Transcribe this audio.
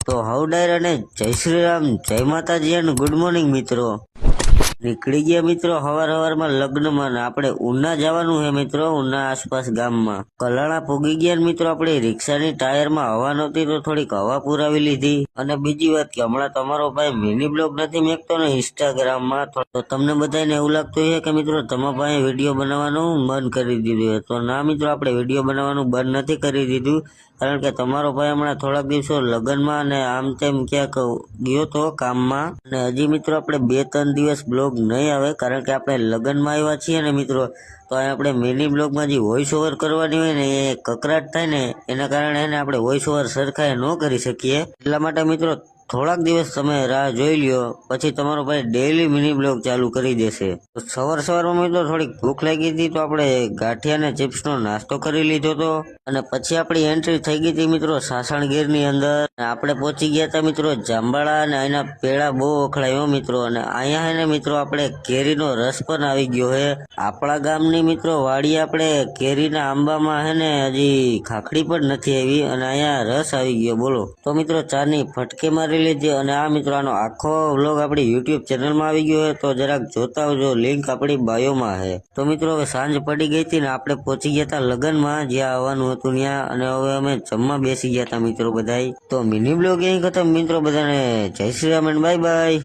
તો હાઉ ડાયર અને જય શ્રી રામ, જય માતાજી અને ગુડ મોર્નિંગ મિત્રો. નીકળી ગયા મિત્રો હવારમાં લગ્નમાં ને આપણે ઉના જવાનું છે મિત્રો. ઉના આસપાસ ગામમાં કલાણા પૂગી ગયા મિત્રો. આપણે રિક્ષાની ટાયરમાં હવા નહોતી તો થોડીક હવા પુરાવી લીધી. અને બીજી વાત કે હમણાં તમારો ભાઈ મિની બ્લોગ નથી મેકતો ને ઇન્સ્ટાગ્રામમાં, તો તમને બધાને એવું લાગતું છે કે મિત્રો તમારા ભાઈ વિડીયો બનાવવાનું બંધ કરી દીધું છે. તો ના મિત્રો, આપણે વિડીયો બનાવવાનું બંધ નથી કરી દીધું, કારણ કે તમારો ભાઈ હમણાં થોડાક દિવસો લગ્નમાં અને આમ તેમ ક્યાંક ગયો તો કામમાં. અને હજી મિત્રો આપણે 2-3 દિવસ બ્લોગ નહીં આવે, કારણ કે આપણે લગ્નમાં આવ્યા છીએ ને મિત્રો. તો આપણે મિની બ્લોગમાં જે વોઇસ ઓવર કરવાની હોય ને એ કકરાટ થાય ને, એના કારણે એને આપણે વોઇસ ઓવર સરખાએ ન કરી શકીએ. એટલા માટે મિત્રો થોડાક દિવસ તમે રાહ જોઈ લ્યો, પછી તમારો ભાઈ ડેઈલી મિની બ્લોગ ચાલુ કરી દેશે. સવારમાં મિત્રો થોડીક ભૂખ લાગી હતી, તો આપણે ગાંઠિયા અને ચિપ્સનો નાસ્તો કરી લીધો હતો. અને પછી આપણી એન્ટ્રી થઈ ગઈ હતી મિત્રો સાસણગીરની અંદર. આપણે પહોંચી ગયા હતા મિત્રો જાંબાળા, અને અહીંના પેડા બહુ વખણાયો મિત્રો. અને અહીંયા હે ને મિત્રો આપણે કેરીનો રસ પણ આવી ગયો છે. આપણા ગામની મિત્રો વાડી આપણે કેરીના આંબામાં હે ને હજી ખાખડી પણ નથી આવી, અને અહીંયા રસ આવી ગયો બોલો. તો મિત્રો ચાની ફટકે મારી લીધી. અને આ મિત્રો આનો આખો વ્લોગ આપણી યુટ્યુબ ચેનલમાં આવી ગયો છે, તો જરાક જોતા આવજો, લિંક આપણી બાયોમાં છે. તો મિત્રો હવે સાંજ પડી ગઈ હતી ને આપણે પહોંચી ગયા હતા લગ્નમાં, જ્યાં આવવાનું હતું ત્યાં. અને હવે અમે જમવા બેસી ગયા હતા મિત્રો બધાય. તો મિની બ્લોગ અહીં ખતમ મિત્રો. બધાને જય શ્રી રામ, બાય બાય.